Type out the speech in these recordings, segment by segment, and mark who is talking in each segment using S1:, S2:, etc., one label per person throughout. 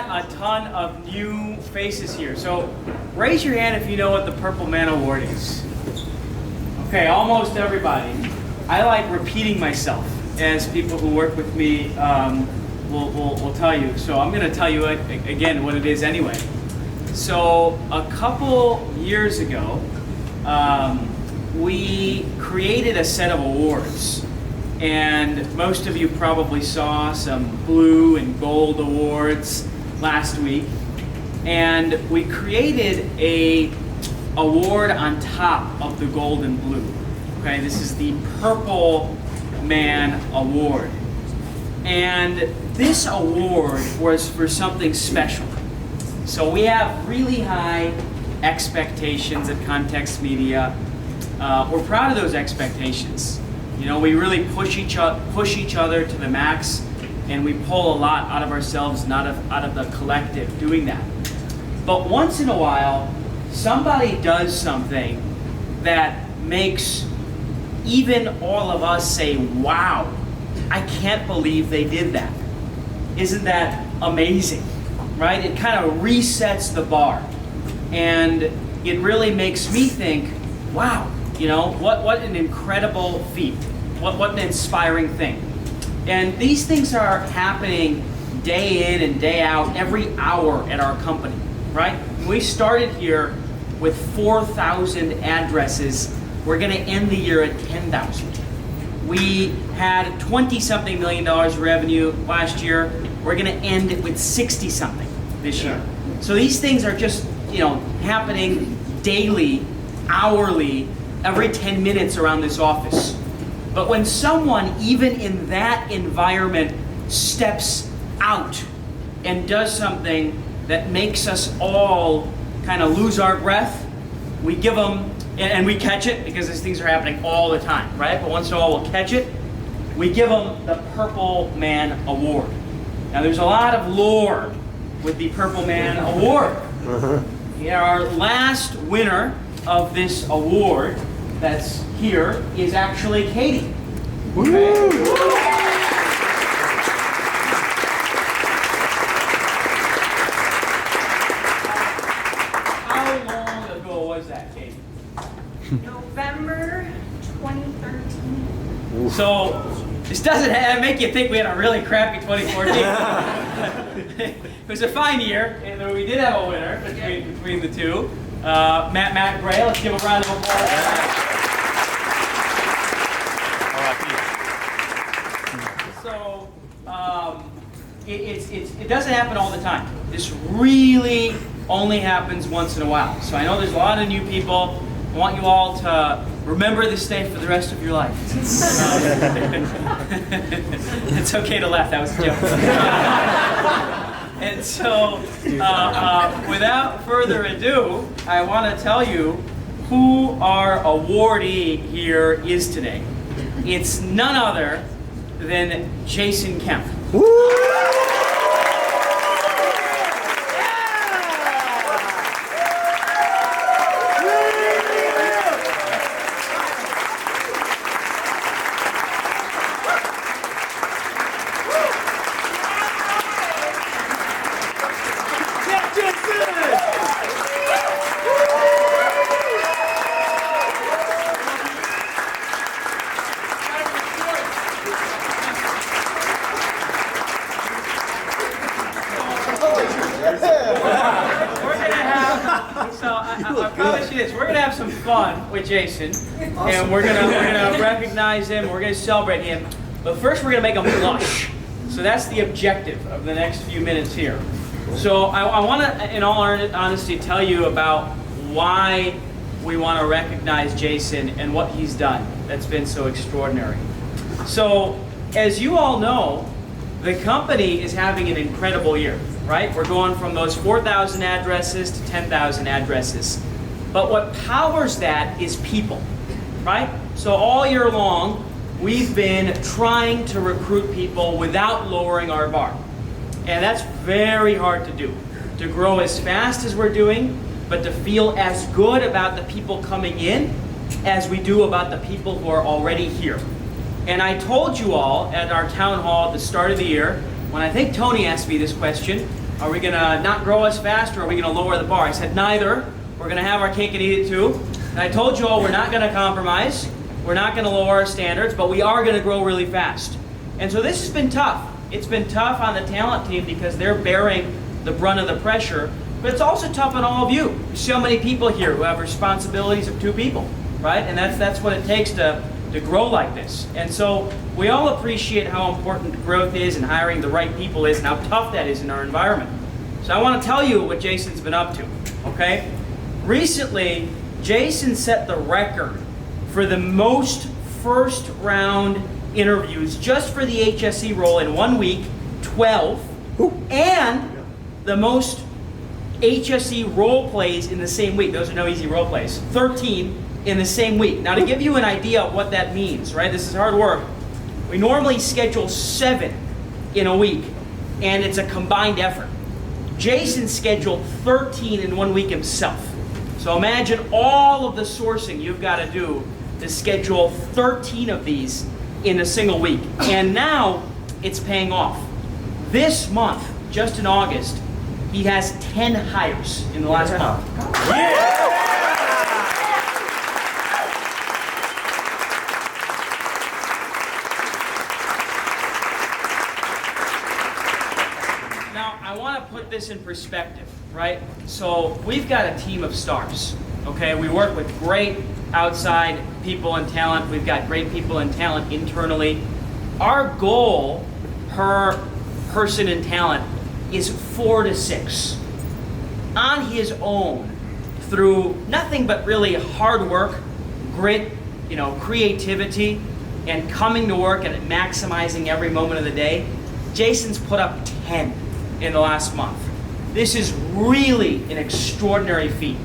S1: got a ton of new faces here. So raise your hand if you know what the Purple Man Award is. Okay, almost everybody. I like repeating myself, as people who work with me will tell you. So I'm going to tell you again what it is anyway. So a couple years ago, we created a set of awards. And most of you probably saw some blue and gold awards last week. And we created a award on top of the gold and blue. Okay, this is the Purple Man Award. And this award was for something special. So we have really high expectations at ContextMedia. We're proud of those expectations. You know, we really push each other to the max, and we pull a lot out of ourselves and out of the collective doing that. But once in a while, somebody does something that makes even all of us say, wow, I can't believe they did that. Isn't that amazing, right? It kind of resets the bar. And it really makes me think, wow, you know, what an incredible feat. What an inspiring thing. And these things are happening day in and day out, every hour at our company, right? We started here with 4,000 addresses. We're going to end the year at 10,000. We had $20-something million revenue last year. We're going to end it with 60-something this year. So these things are just, you know, happening daily, hourly, every 10 minutes around this office. But when someone, even in that environment, steps out and does something that makes us all kind of lose our breath, we give them, and we catch it because these things are happening all the time, right? But once in a while we'll catch it. We give them the Purple Man Award. Now there's a lot of lore with the Purple Man Award. Yeah, our last winner of this award that's here is actually Katie. Okay? How long ago was that, Katie?
S2: November 2013.
S1: So this doesn't make you think we had a really crappy 2014. It was a fine year, and we did have a winner between the two. Matt Gray, let's give a round of applause. So it doesn't happen all the time. This really only happens once in a while. So I know there's a lot of new people. I want you all to remember this day for the rest of your life. It's okay to laugh, that was a joke. And so, without further ado, I want to tell you who our awardee here is today. It's none other than Jason Kemp. I promise you this, we're going to have some fun with Jason, and we're gonna recognize him, we're going to celebrate him, but first we're going to make him blush. So that's the objective of the next few minutes here. So I want to, in all honesty, tell you about why we want to recognize Jason and what he's done that's been so extraordinary. So, as you all know, the company is having an incredible year, right? We're going from those 4,000 addresses to 10,000 addresses. But what powers that is people, right? So all year long, we've been trying to recruit people without lowering our bar. And that's very hard to do. To grow as fast as we're doing, but to feel as good about the people coming in as we do about the people who are already here. And I told you all at our town hall at the start of the year, when I think Tony asked me this question, Are we going to not grow as fast, or are we going to lower the bar? I said neither. We're going to have our cake and eat it too. And I told you all we're not going to compromise. We're not going to lower our standards, but we are going to grow really fast. And so this has been tough. It's been tough on the talent team because they're bearing the brunt of the pressure, but it's also tough on all of you. So many people here who have responsibilities of 2 people, right? And that's what it takes to grow like this. And so we all appreciate how important growth is and hiring the right people is and how tough that is in our environment. So I want to tell you what Jason's been up to, okay? Recently, Jason set the record for the most first round interviews just for the HSE role in 1 week, 12, and the most HSE role plays in the same week. Those are no easy role plays. 13 in the same week. Now to give you an idea of what that means, right? This is hard work. We normally schedule 7 in a week, and it's a combined effort. Jason scheduled 13 in 1 week himself. So imagine all of the sourcing you've got to do to schedule 13 of these in a single week. And now it's paying off. This month, just in August, he has 10 hires in the last month. Yeah. Now, I want to put this in perspective, right? So we've got a team of stars, okay? We work with great outside people and talent. We've got great people and talent internally. Our goal per person and talent is 4 to 6 on his own through nothing but really hard work, grit, creativity, and coming to work and maximizing every moment of the day. Jason's put up 10 in the last month. This is really an extraordinary feat.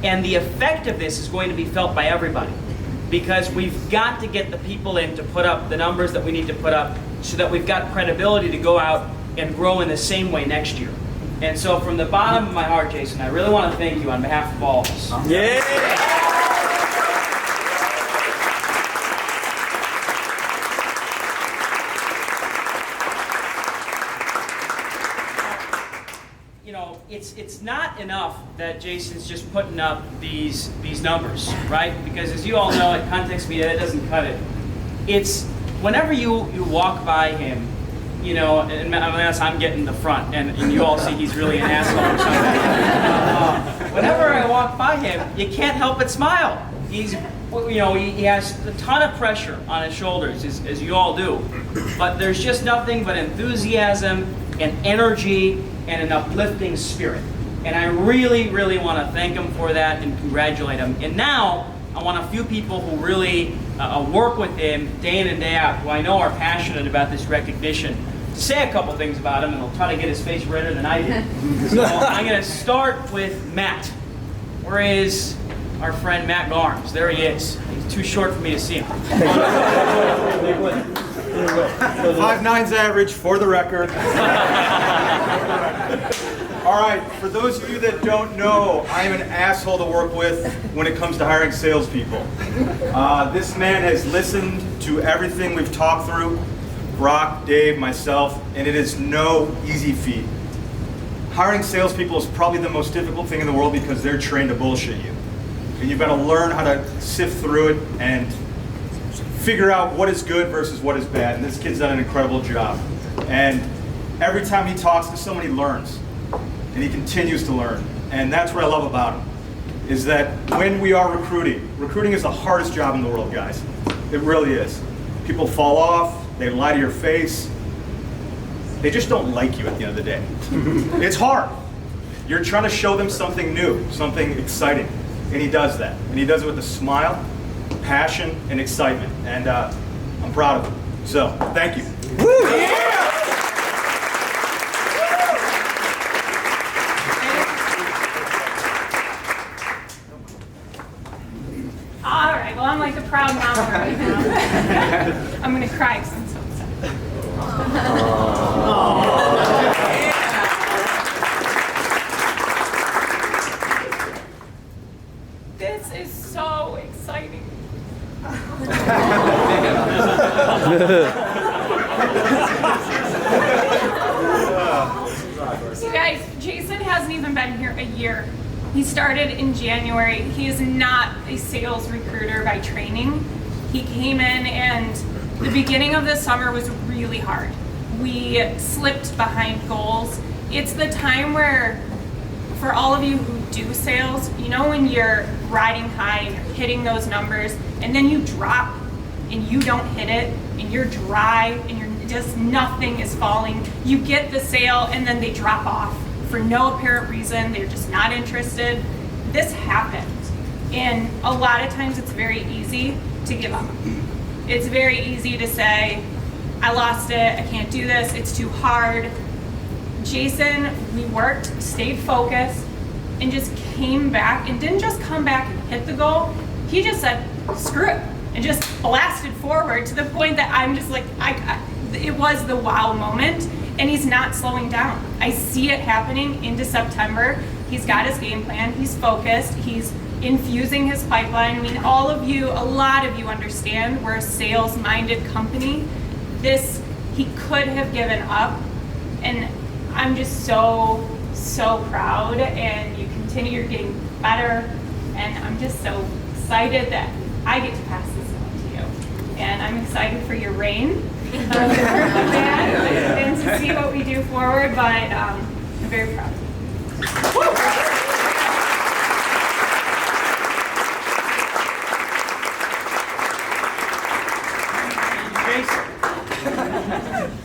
S1: And the effect of this is going to be felt by everybody, because we've got to get the people in to put up the numbers that we need to put up so that we've got credibility to go out and grow in the same way next year. And so from the bottom of my heart, Jason, I really want to thank you on behalf of all of us. Yeah. It's not enough that Jason's just putting up these numbers, right? Because as you all know, at ContextMedia, that doesn't cut it. It's whenever you walk by him, and unless I'm getting the front, and you all see he's really an asshole or something. Whenever I walk by him, you can't help but smile. He has a ton of pressure on his shoulders, as you all do. But there's just nothing but enthusiasm and energy and an uplifting spirit. And I really, really want to thank him for that and congratulate him. And now, I want a few people who really work with him day in and day out, who I know are passionate about this recognition, to say a couple things about him, and I'll try to get his face redder than I did. So I'm going to start with Matt. Where is our friend Matt Garms? There he is. He's too short for me to see him.
S2: 5'9's average, for the record. All right, for those of you that don't know, I am an asshole to work with when it comes to hiring salespeople. This man has listened to everything we've talked through, Brock, Dave, myself, and it is no easy feat. Hiring salespeople is probably the most difficult thing in the world because they're trained to bullshit you. And you've got to learn how to sift through it and figure out what is good versus what is bad. And this kid's done an incredible job. And every time he talks to someone, he learns. And he continues to learn. And that's what I love about him, is that when we are recruiting is the hardest job in the world, guys. It really is. People fall off, they lie to your face. They just don't like you at the end of the day. It's hard. You're trying to show them something new, something exciting. And he does that. And he does it with a smile, passion, and excitement. And I'm proud of him. So, thank you. Woo! Yeah!
S3: All right, well, I'm like the proud mama right now. I'm going to cry because I'm so excited. This is so exciting. You guys, hasn't even been here a year. He started in January. He is not a sales recruiter by training. He came in and the beginning of the summer was really hard. We slipped behind goals. It's the time where, for all of you who do sales, you know when you're riding high and you're hitting those numbers and then you drop and you don't hit it and you're dry and you're just nothing is falling. You get the sale and then they drop off for no apparent reason. They're just not interested. This happened. And a lot of times it's very easy to give up. It's very easy to say, I lost it, I can't do this, it's too hard. Jason, we worked, stayed focused, and just came back, and didn't just come back and hit the goal, he just said, screw it, and just blasted forward to the point that I'm just like, it was the wow moment, and he's not slowing down. I see it happening into September. He's got his game plan, he's focused, he's infusing his pipeline. I mean, all of you, a lot of you understand we're a sales-minded company. He could have given up, and I'm just so proud, and you continue, you're getting better, and I'm just so excited that I get to pass this on to you. And I'm excited for your reign of the Purple Man and to see what we do forward, but I'm very proud of you. Woo!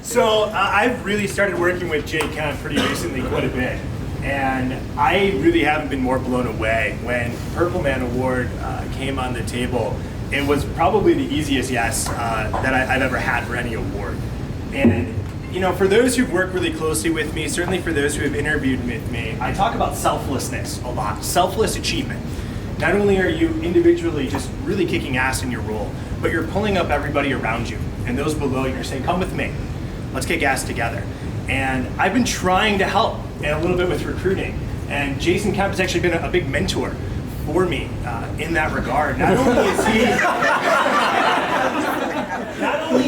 S4: So I've really started working with Kemp pretty recently, quite a bit, and I really haven't been more blown away. When Purple Man Award came on the table, it was probably the easiest yes that I've ever had for any award. And you know, for those who've worked really closely with me, certainly for those who have interviewed with me, I talk about selflessness a lot, selfless achievement. Not only are you individually just really kicking ass in your role, but you're pulling up everybody around you and those below you. You're saying, come with me. Let's kick ass together. And I've been trying to help and a little bit with recruiting. And Jason Kemp has actually been a big mentor for me in that regard. Not only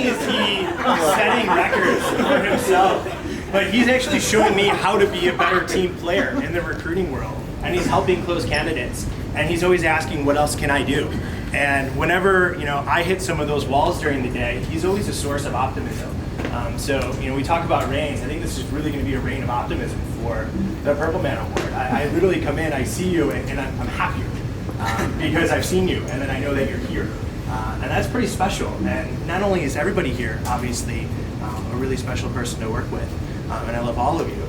S4: is he setting records for himself, but he's actually showing me how to be a better team player in the recruiting world. And he's helping close candidates. And he's always asking, what else can I do? And whenever I hit some of those walls during the day, he's always a source of optimism. So we talk about reigns. I think this is really going to be a reign of optimism for the Purple Man Award. I literally come in, I see you, and I'm happier because I've seen you, and then I know that you're here. And that's pretty special. And not only is everybody here, obviously, a really special person to work with, and I love all of you,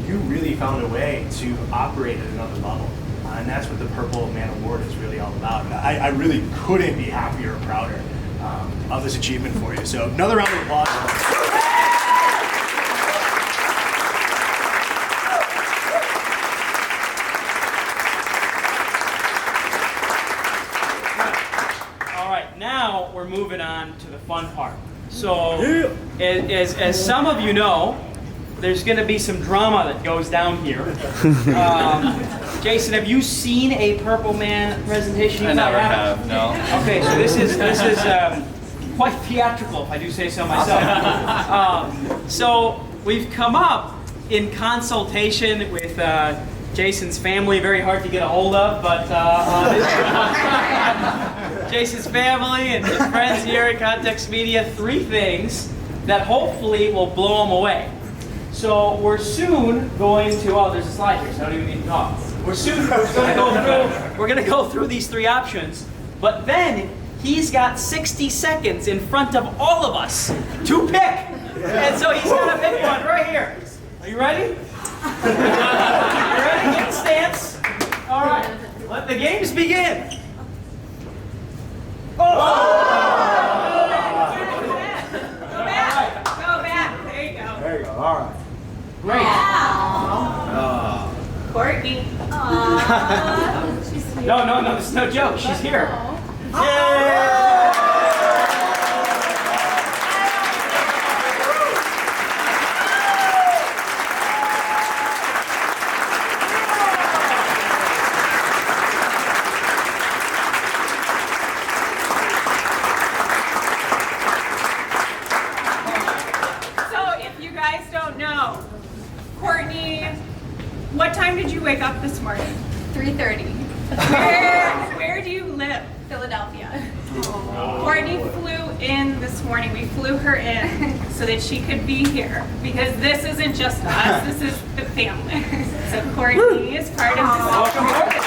S4: you really found a way to operate at another level. And that's what the Purple Man Award is really all about. And I really couldn't be happier or prouder of this achievement for you. So another round of applause.
S1: All right, now we're moving on to the fun part. So, as some of you know, there's going to be some drama that goes down here. Jason, have you seen a Purple Man presentation?
S5: I never have, no.
S1: Okay, so this is quite theatrical, if I do say so myself. So we've come up in consultation with Jason's family, very hard to get a hold of, but Jason's family and his friends here at ContextMedia, 3 things that hopefully will blow them away. So we're soon going to, there's a slide here, so I don't even need to talk. We're going to go through these 3 options, but then he's got 60 seconds in front of all of us to pick. And so he's going to pick one right here. Are you ready? You ready? Get the stance. All right, let the games begin.
S3: Go back. There you go.
S2: There you go. All right.
S1: Great.
S3: Courtney.
S1: No, this is no joke. She's here.
S3: What time did you wake up this morning?
S5: 3:30.
S3: Where do you live?
S5: Philadelphia.
S3: Courtney flew in this morning. We flew her in so that she could be here because this isn't just us, this is the family. So Courtney is part of this.
S1: Welcome, Courtney.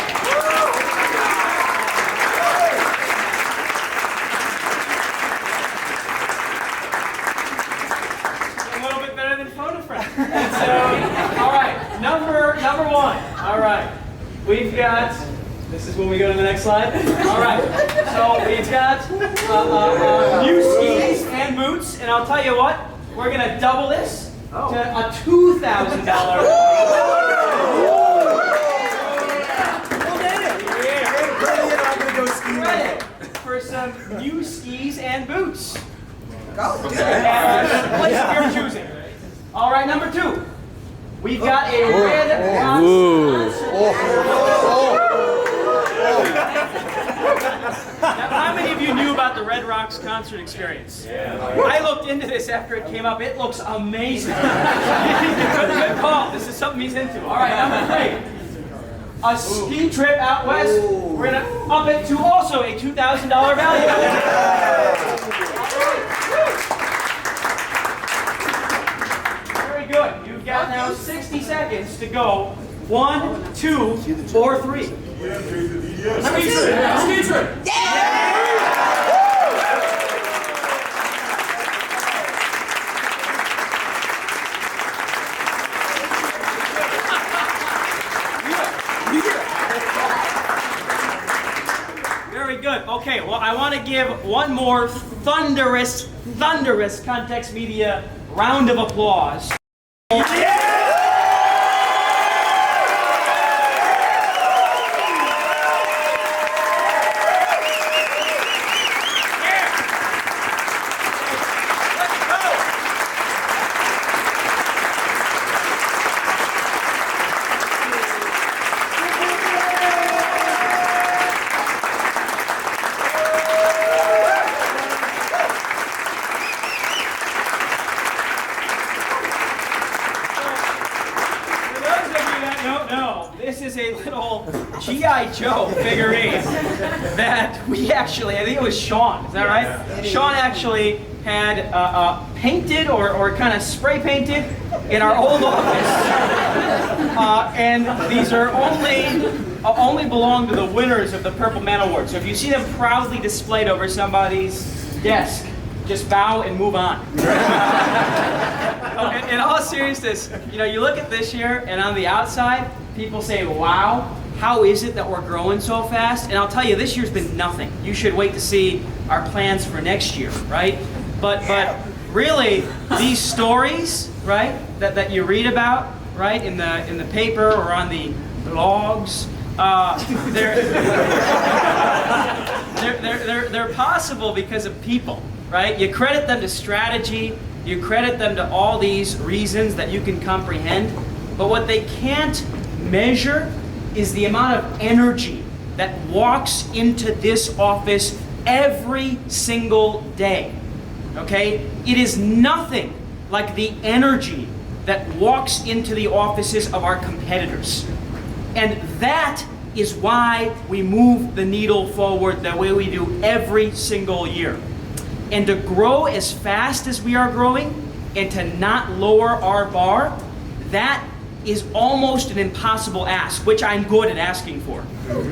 S1: A little bit better than phone a friend. So, all right, number one. All right, we've got. This is when we go to the next slide. All right, so we've got new skis and boots, and I'll tell you what, we're gonna double this to a $2,000. Credit for some new skis and boots. And place of your choosing. All right, number 2. We've got a Red Rocks Now, how many of you knew about the Red Rocks concert experience? I looked into this after it came up. It looks amazing. Good call. This is something he's into. All right, number 3. A ski trip out west. We're going to up it to also a $2,000 value. Very good. You've got now 60 seconds to go. 1, 2, or 3. Ski trip. Very good. Okay, well, I want to give one more thunderous Context Media round of applause. This is a little G.I. Joe figurine that we actually, I think it was Sean, is that right? Yeah. Sean actually had painted or kind of spray painted in our old office. And these are only belong to the winners of the Purple Man Award. So if you see them proudly displayed over somebody's desk, just bow and move on. In all seriousness, you look at this year, and on the outside, people say, wow, how is it that we're growing so fast? And I'll tell you, this year's been nothing. You should wait to see our plans for next year, right? But really, these stories, right, that you read about, right, in the paper or on the blogs, they're possible because of people, right? You credit them to strategy, you credit them to all these reasons that you can comprehend, but what they can't measure is the amount of energy that walks into this office every single day, okay? It is nothing like the energy that walks into the offices of our competitors. And that is why we move the needle forward the way we do every single year. And to grow as fast as we are growing and to not lower our bar, that is almost an impossible ask, which I'm good at asking for.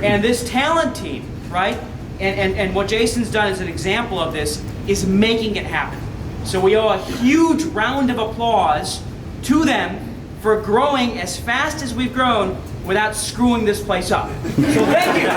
S1: And this talent team, right, and what Jason's done as an example of this, is making it happen. So we owe a huge round of applause to them for growing as fast as we've grown without screwing this place up. So thank you.